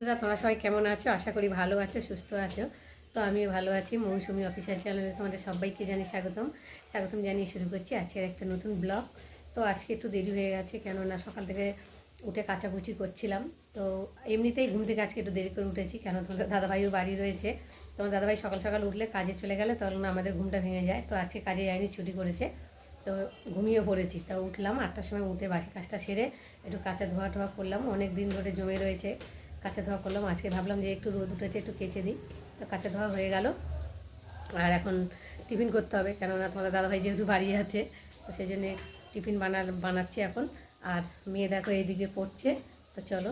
তোমরা সবাই কেমন আছো? আশা করি ভালো আছো, সুস্থ আছো। তো আমিও ভালো আছি। মৌসুমি অফিসিয়াল চ্যানেলে তোমাদের সবাইকে জানি স্বাগতম। স্বাগতম জানিয়ে শুরু করছি আজকের একটা নতুন ব্লগ। তো আজকে একটু দেরি হয়ে গেছে, কেননা সকাল থেকে উঠে কাচাকুচি করছিলাম। তো এমনিতেই ঘুম থেকে আজকে একটু দেরি করে উঠেছি, কেন তোমাদের দাদাভাইও বাড়ি রয়েছে। তোমার দাদাভাই সকাল সকাল উঠলে কাজে চলে গেলে তখন আমাদের ঘুমটা ভেঙে যায়। তো আজকে কাজে যায়নি, ছুটি করেছে। তো ঘুমিয়ে পড়েছি। তা উঠলাম 8টার সময়, উঠে বাসি কাজটা সেরে একটু কাঁচা ধোয়া টোয়া করলাম। অনেক দিন ধরে জমে রয়েছে, কাঁচা ধোয়া করলাম। আজকে ভাবলাম যে একটু রোদ উঠেছে, একটু কেচে দিই। তো কাঁচা ধোয়া হয়ে গেল। আর এখন টিফিন করতে হবে, কেননা তোমাদের দাদাভাই যেহেতু বাড়ি আছে, তো সেই জন্যে টিফিন বানাচ্ছি এখন। আর মেয়ে দেখো এইদিকে পড়ছে। তো চলো,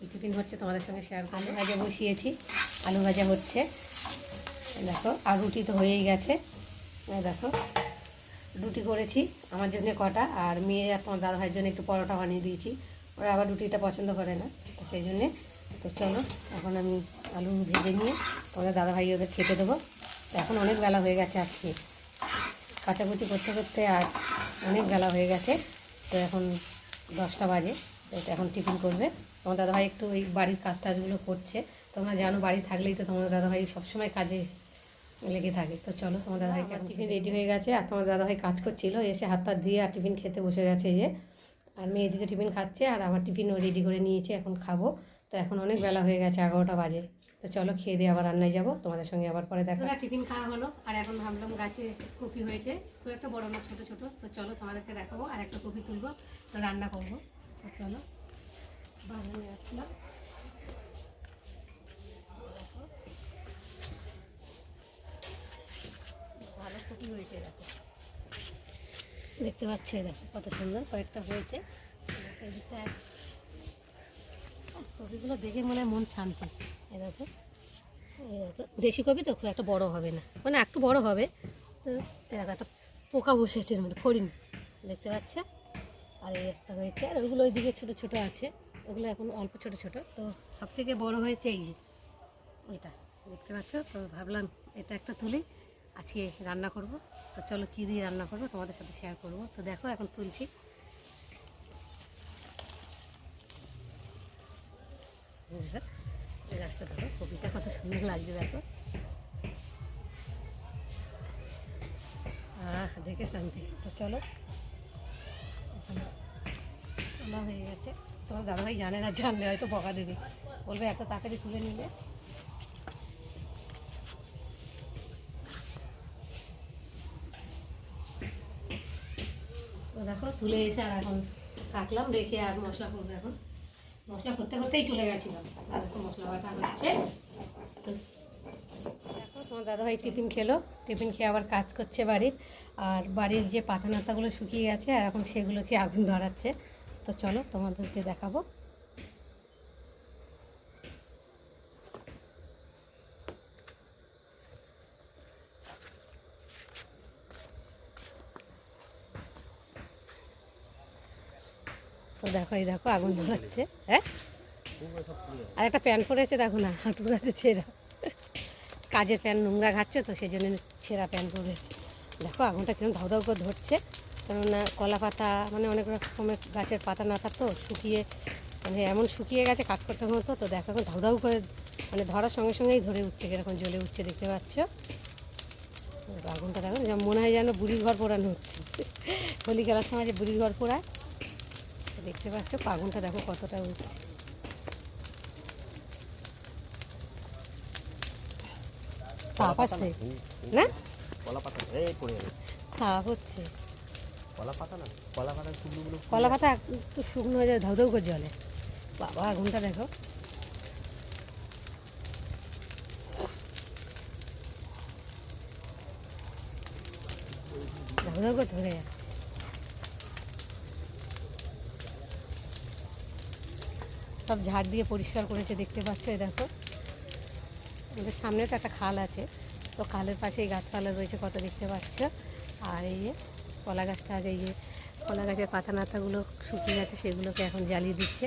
এই টিফিন হচ্ছে তোমাদের সঙ্গে শেয়ার করবো। আলু ভাজা বসিয়েছি, আলু ভাজা হচ্ছে দেখো। আর রুটি তো হয়েই গেছে। দেখো রুটি করেছি আমার জন্য কটা, আর মেয়ে আর তোমার দাদাভাইয়ের জন্য একটু পরোটা বানিয়ে দিয়েছি। ওরা আবার রুটিটা পছন্দ করে না, তো সেই জন্যে। তো চলো, এখন আমি আলু ভেজে নিয়ে তোমাদের দাদাভাই ওদের খেতে দেবো। তো এখন অনেক বেলা হয়ে গেছে, আজকে কাচাকুচি করতে করতে আর অনেক বেলা হয়ে গেছে। তো এখন 10টা বাজে। তো এখন টিফিন করবে। তোমার দাদাভাই একটু ওই বাড়ির কাজ টাজগুলো করছে। তোমরা জানো, বাড়ি থাকলেই তো তোমাদের দাদাভাই সবসময় কাজে লেগে থাকে। তো চলো, তোমার দাদাভাইকে টিফিন রেডি হয়ে গেছে। আর তোমার দাদাভাই কাজ করছিল, এসে হাত পা ধুয়ে আর টিফিন খেতে বসে গেছে। এই যে, আর মেয়ে এদিকে টিফিন খাচ্ছে, আর আমার টিফিনও রেডি করে নিয়েছে, এখন খাবো। তো এখন অনেক বেলা হয়ে গেছে, 11টা বাজে। তো চলো, খেয়ে দিয়ে আবার রান্নায় যাবো। তোমাদের সঙ্গে আবার পরে দেখা। টিফিন খাওয়া হলো, আর এখন ভাবলাম গাছে কপি হয়েছে, খুব একটা বড় না, ছোটো ছোটো। তো চলো, তোমাদেরকে দেখাবো। আর একটা কপি তুলবো, তো রান্না করবো। তো চলো, বাগানে আসলাম। ভালো কপি হয়েছে, দেখো, দেখতে পাচ্ছ? দেখো কত সুন্দর কয়েকটা হয়েছে। এদিকটা কপিগুলো দেখে মনে হয় মন শান্তি। এ দেখো, দেশি কপি তো খুব একটা বড় হবে না, মানে একটু বড় হবে। তো এরকম একটা পোকা বসেছে এর মধ্যে, ফড়িং, দেখতে পাচ্ছ? আর এই একটা হয়েছে, আর ওইগুলো ওইদিকে ছোটো ছোটো আছে, ওগুলো এখন অল্প ছোটো ছোটো। তো সব থেকে বড়ো হয়েছে এই যে এটা, দেখতে পাচ্ছ? তো ভাবলাম এটা একটা তুলি, আজকে রান্না করব। তো চলো, কী দিয়ে রান্না করবো তোমাদের সাথে শেয়ার করব। তো দেখো, এখন তুলছি। এই গাছটা দেখো, কপিটা কত সুন্দর লাগছে, দেখো। দেখে শান্তি। তো চলো, তোলা হয়ে গেছে। তোমার দাদাভাই জানে না, জানলে হয়তো বকা দেবে, বলবে এত তাড়াতাড়ি তুলে নিলে। তো দেখো, তুলে এসে আর এখন কাটলাম, রেখে আর মশলা করবো। এখন মশলা করতে করতেই চলে গেছিলাম, আর মশলা বাটা হচ্ছে। তো দেখো, তোমার দাদাভাই টিফিন খেলো, টিফিন খেয়ে আবার কাজ করছে বাড়ির। আর বাড়ির যে পাতা নাতাগুলো শুকিয়ে গেছে, আর এখন সেগুলোকে আগুন ধরাচ্ছে। তো চলো, তোমাদেরকে দেখাবো। তো দেখো, এই দেখো আগুন ধরাচ্ছে। হ্যাঁ, আর একটা প্যান্ট পরেছে, দেখো না, হাঁটুর কাছে ছেঁড়া। কাজের প্যান্ট নোংরা ঘাটছে, তো সেই জন্য ছেঁড়া প্যান্ট পরেছে। দেখো আগুনটা কিরকম ধাউ ধাউ করে ধরছে। কেননা কলা পাতা, মানে অনেক রকমের গাছের পাতা নাতা তো শুকিয়ে, মানে এমন শুকিয়ে গেছে কাঠকোটার মতো। তো দেখো এখন ধাউ ধাউ করে, মানে ধরার সঙ্গে সঙ্গেই ধরে উঠছে, কীরকম জ্বলে উঠছে, দেখতে পাচ্ছ? আগুনটা দেখো, যেমন মনে হয় যেন বুড়ির ঘর পোড়ানো হচ্ছে। হোলি খেলার সময় যে বুড়ির ঘর পোড়ায়, দেখতে পাচ্ছ? আগুনটা দেখো কতটা উঠছে। তাপ আসছে না, তাপ হচ্ছে। কলা পাতা একটু শুকনো হয়ে যায়, ধাউ ধাউ করে জ্বলে। বাবা, আগুনটা দেখো। ধাউ ধাউ করে ধরে যাচ্ছে। সব ঝাড় দিয়ে পরিষ্কার করেছে, দেখতে পাচ্ছ? এই দেখো, আমাদের সামনে তো একটা খাল আছে, তো খালের পাশে এই গাছপালা রয়েছে কত, দেখতে পাচ্ছ? আর এই যে কলা গাছটা আছে, এই যে কলা গাছের পাতা নাতাগুলো শুকিয়ে গেছে, সেগুলোকে এখন জ্বালিয়ে দিচ্ছে।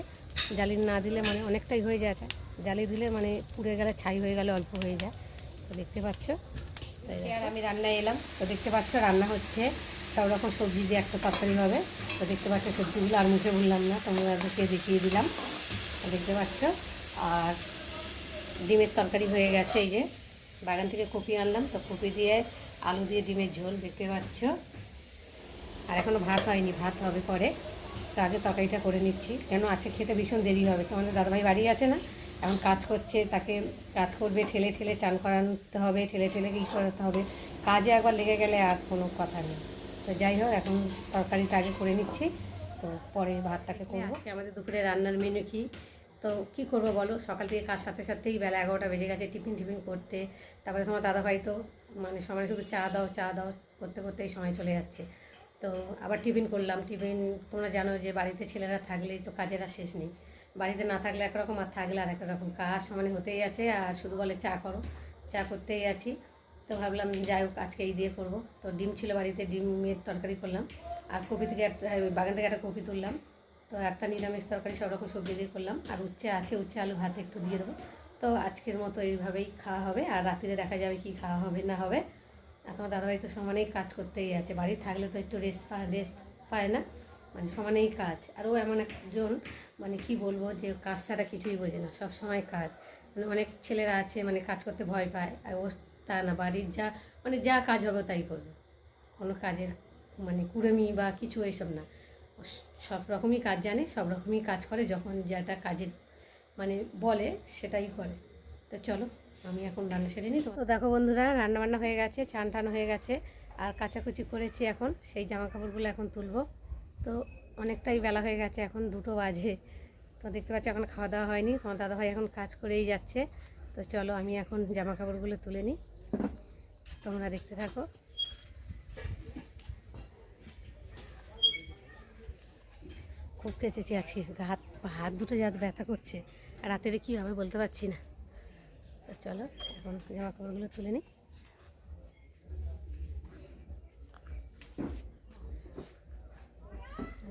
জ্বালিয়ে না দিলে মানে অনেকটাই হয়ে যায়, জ্বালিয়ে দিলে মানে পুড়ে গেলে, ছাই হয়ে গেলে অল্প হয়ে যায়। তো দেখতে পাচ্ছ? আর আমি রান্নায় এলাম। তো দেখতে পাচ্ছ রান্না হচ্ছে, সব রকম সবজি দিয়ে একটা তরকারি হবে। তো দেখতে পাচ্ছ সবজিগুলো আর মুখে বললাম না, তোমাদেরকে দেখিয়ে দিলাম। তো দেখতে পাচ্ছ আর ডিমের তরকারি হয়ে গেছে। এই যে বাগান থেকে কপি আনলাম, তো কপি দিয়ে আলু দিয়ে ডিমের ঝোল দেখতে পাচ্ছ। আর এখনও ভাত হয়নি, ভাত হবে পরে। তো আগে তরকারিটা করে নিচ্ছি, কেন আজকে খেতে ভীষণ দেরি হবে। তোমাদের দাদাভাই বাড়ি আছে না, এখন কাজ করছে, তাকে কাজ করবে, ঠেলে ঠেলে চান করাতে হবে, ঠেলে ঠেলে কী করাতে হবে। কাজে একবার লেগে গেলে আর কোনো কথা নেই। তো যাই হোক, এখন তরকারিটা আগে করে নিচ্ছি, তো পরে ভাতটাকে করবো। আজকে আমাদের দুপুরে রান্নার মেনু কি, তো কী করবো বলো, সকাল থেকে কাজ সাথে সাথেই বেলা 11টা বেজে গেছে টিফিন করতে। তারপরে তোমার দাদাভাই তো মানে সময় শুধু চা দাও চা দাও করতে করতেই সময় চলে যাচ্ছে। তো আবার টিফিন করলাম। টিফিন তোমরা জানো যে বাড়িতে ছেলেরা থাকলেই তো কাজের আর শেষ নেই। বাড়িতে না থাকলে একরকম, আর থাকলে আর একরকম। কাজ সমানে হতেই আছে, আর শুধু বলে চা করো, চা করতেই আছি। তো ভাবলাম যাই হোক আজকে এই দিয়ে করবো। তো ডিম ছিল বাড়িতে, ডিমের তরকারি করলাম। আর কপি থেকে একটা, বাগান থেকে একটা কপি তুললাম। তো একটা নিরামিষ তরকারি সব রকম সবজি দিয়ে করলাম। আর উচ্ছে আছে, উচ্ছে আলু ভাতে একটু দিয়ে দেবো। তো আজকের মতো এইভাবেই খাওয়া হবে, আর রাত্রিরে দেখা যাবে কি খাওয়া হবে না হবে। আর তোমার দাদাভাই তো সমানেই কাজ করতেই আছে, বাড়ি থাকলে তো একটু রেস্ট পায় না, মানে সমানেই কাজ। আর ও এমন একজন, মানে কি বলবো, যে কাজ ছাড়া কিছুই বোঝে না, সব সময় কাজ। মানে অনেক ছেলেরা আছে মানে কাজ করতে ভয় পায়, আর ও তা না, বাড়ির যা মানে যা কাজ হবে তাই করবে। কোনো কাজের মানে কুড়েমি বা কিছু এইসব না, ও সব রকমই কাজ জানে, সব রকমই কাজ করে, যখন যেটা কাজের মানে বলে সেটাই করে। তো চলো আমি এখন রান্না সেরে নিই। তো দেখো বন্ধুরা, রান্নাবান্না হয়ে গেছে, চান টান হয়ে গেছে, আর কাচাকুচি করেছি। এখন সেই জামা কাপড়গুলো এখন তুলবো। তো অনেকটাই বেলা হয়ে গেছে, এখন 2টো বাজে। তো দেখতে পাচ্ছ এখন খাওয়া দাওয়া হয়নি, তোমার দাদাভাই এখন কাজ করেই যাচ্ছে। তো চলো আমি এখন জামা কাপড়গুলো তুলে নিই, তোমরা দেখতে থাকো। খুব কেচেছি আজকে, হাত দুটো যাতে ব্যথা করছে, আর রাতেরে কী হবে বলতে পারছি না। তো চলো এখন জামা কাপড়গুলো তুলে নিই।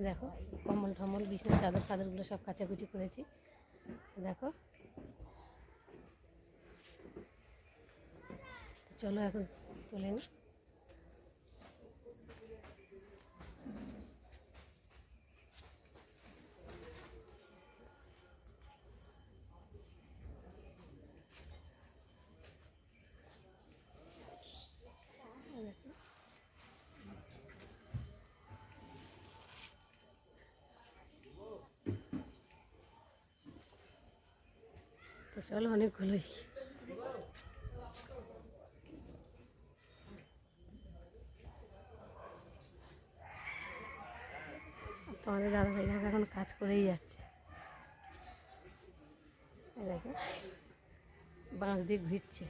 দেখো কম্বল টম্বল বিছানা চাদর ফাদরগুলো সব কাচাকুচি করেছি, দেখো। তো চলো এখন তুলে নিই। তো চলো অনেকগুলোই। তোমাদের দাদাভাই দেখো এখন কাজ করেই যাচ্ছে, দেখো বাঁশ দিয়ে ঘুরছে,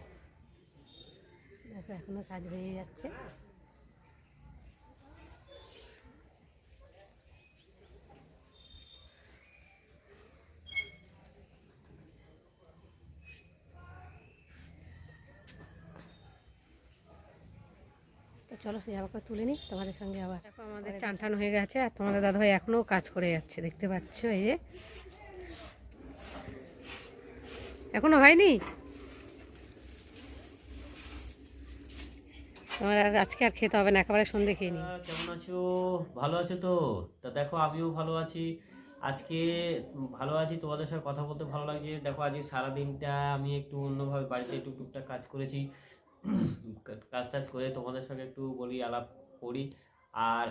দেখো এখনো কাজ হয়ে যাচ্ছে। তো চলো জামাটা তুলে নিই, তোমাদের সঙ্গে আবার দেখো আমাদের চান টান হয়ে গেছে, আর তোমাদের দাদাভাই এখনও কাজ করে যাচ্ছে, দেখতে পাচ্ছ। এই যে এখনো হয়নি, তোমার আর আজকে আর খেতে হবে না, একেবারে সন্ধে খেয়ে নিই। কেমন আছো? ভালো আছো তো? তা দেখো আমিও ভালো আছি। আজকে ভালো আছি, তোমাদের সাথে কথা বলতে ভালো লাগছে। দেখো আজকে সারাদিনটা আমি একটু অন্যভাবে বাড়িতে একটু টুকটাক কাজ করেছি। কাজ টাজ করে তোমাদের সঙ্গে একটু বলি, আলাপ করি। আর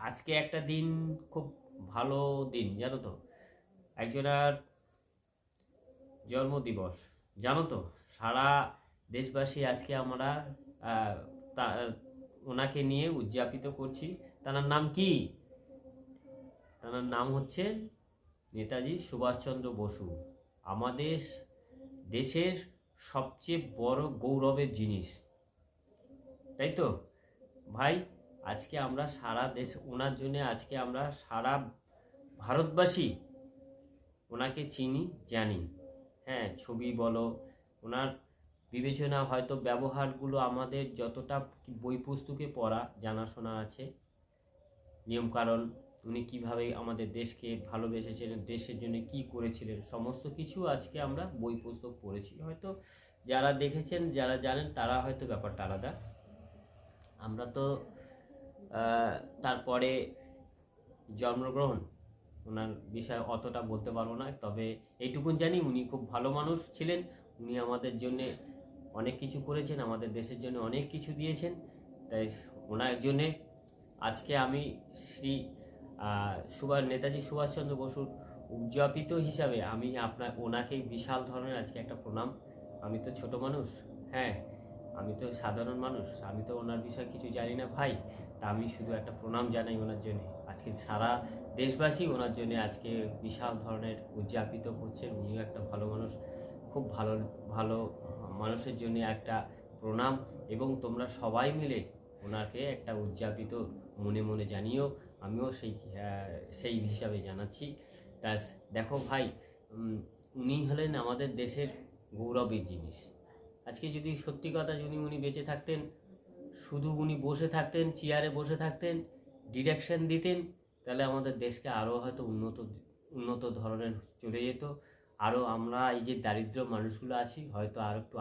আজকে একটা দিন, খুব ভালো দিন জানো তো, একজনের জন্মদিবস, জানো তো। সারা দেশবাসী আজকে আমরা আহ, ওনাকে নিয়ে উদযাপিত করছি। তার নাম কি? তার নাম হচ্ছে নেতাজি সুভাষচন্দ্র বসু। আমাদের দেশের সবচেয়ে বড় গৌরবের জিনিস, তাই তো ভাই। আজকে আমরা সারা দেশ ওনার জন্য, আজকে আমরা সারা ভারতবাসী ওনাকে চিনি, জানি। হ্যাঁ, ছবি বলো, ওনার বিবেচনা হয়তো ব্যবহারগুলো আমাদের যতটা বই পুস্তকে পড়া জানাশোনা আছে, নিয়মকানুন, উনি কিভাবে আমাদের দেশকে ভালোবেসেছিলেন, দেশের জন্য কি করেছিলেন, সমস্ত কিছু আজকে আমরা বই পুস্তক পড়েছি। হয়তো যারা দেখেছেন, যারা জানেন, তারা হয়তো ব্যাপারটা আলাদা। আমরা তো তারপরে জন্মগ্রহণ ওনার বিষয়ে অতটা বলতে পারবো না, তবে এইটুকুন জানি উনি খুব ভালো মানুষ ছিলেন। উনি আমাদের জন্যে অনেক কিছু করেছেন, আমাদের দেশের জন্য অনেক কিছু দিয়েছেন। তাই ওনার জন্যে আজকে আমি শ্রী নেতাজি সুভাষচন্দ্র বসুর উদযাপিত হিসাবে আমি ওনাকে বিশাল ধরনের আজকে একটা প্রণাম। আমি তো ছোট মানুষ, হ্যাঁ, আমি তো সাধারণ মানুষ, আমি তো ওনার বিষয়ে কিছু জানি না ভাই। তা আমি শুধু একটা প্রণাম জানাই ওনার জন্য। আজকে সারা দেশবাসী ওনার জন্য আজকে বিশাল ধরনের উদযাপিত করছেন। উনিও একটা ভালো মানুষ, খুব ভালো ভালো মানুষের জন্য একটা প্রণাম। এবং তোমরা সবাই মিলে ওনাকে একটা উদযাপিত মনে মনে জানিও। আমিও সেই হিসাবে জানাচ্ছি। তা দেখো ভাই, উনি হলেন আমাদের দেশের গৌরবের জিনিস। আজকে যদি সত্যি কথা, যদি উনি বেঁচে থাকতেন, শুধু উনি বসে থাকতেন, চেয়ারে বসে থাকতেন, ডিরেকশন দিতেন, তাহলে আমাদের দেশকে আরও হয়তো উন্নত ধরনের চলে যেত। আরও আমরা এই যে দারিদ্র মানুষগুলো আছি হয়তো আরও একটু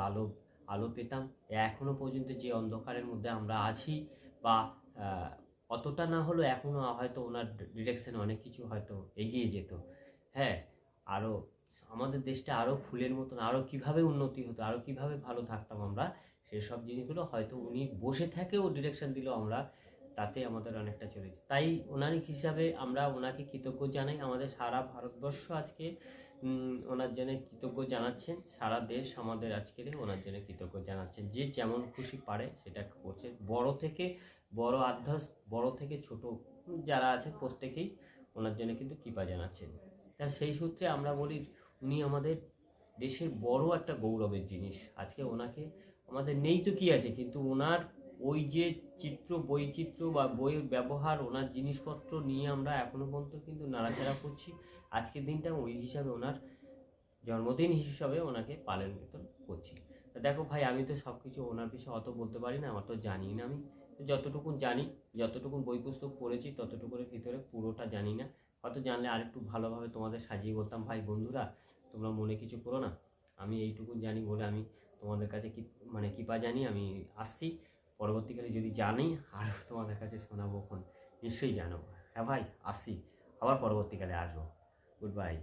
আলো পেতাম। এখনও পর্যন্ত যে অন্ধকারের মধ্যে আমরা আছি, বা অতটা না হলেও এখনও হয়তো ওনার ডিরেকশনে অনেক কিছু হয়তো এগিয়ে যেত। হ্যাঁ, আরও আমাদের দেশটা আরও ফুলের মতন আরও কীভাবে উন্নতি হতো, আরও কীভাবে ভালো থাকতাম আমরা, সেসব জিনিসগুলো হয়তো উনি বসে থেকেও ডিরেকশন দিলেও আমরা তাতে আমাদের অনেকটা চলেছে। তাই ওনার হিসাবে আমরা ওনাকে কৃতজ্ঞ জানাই। আমাদের সারা ভারতবর্ষ আজকে ওনার জন্য কৃতজ্ঞ জানাচ্ছেন। সারা দেশ আমাদের আজকে ওনার জন্য কৃতজ্ঞ জানাচ্ছেন। যে যেমন খুশি পারে সেটা করছে, বড় থেকে বড় বড় থেকে ছোট যারা আছে প্রত্যেকেই ওনার জন্য কিন্তু কৃপা জানাচ্ছেন। তা সেই সূত্রে আমরা বলি উনি আমাদের দেশের বড় একটা গৌরবের জিনিস। আজকে ওনাকে আমাদের নেই তো কি আছে, কিন্তু ওনার ওই যে বৈচিত্র্য বা বইয়ের ব্যবহার, ওনার জিনিসপত্র নিয়ে আমরা এখনো পর্যন্ত কিন্তু নাড়াচাড়া করছি। আজকের দিনটা ওই হিসাবে ওনার জন্মদিন হিসাবে ওনাকে পালন করছি। তা দেখো ভাই, আমি তো সব কিছু ওনার বিষয়ে অত বলতে পারি না, আমার তো জানি না। আমি যতটুকুন জানি, যতটুকুন বই পুস্তক পড়েছি ততটুকুর ভিতরে, পুরোটা জানি না। হয়তো জানলে আরেকটু ভালোভাবে তোমাদের সাজিয়ে বলতাম। ভাই বন্ধুরা, তোমরা মনে কিছু করো না, আমি এইটুকু জানি বলে আমি তোমাদের কাছে কৃপা জানি। আমি আসছি, পরবর্তীকালে যদি জানি আর তোমাদের কাছে শোনাবো, নিশ্চয়ই জানাবো। হ্যাঁ ভাই, আসছি, আবার পরবর্তীকালে আসবো। Good bye.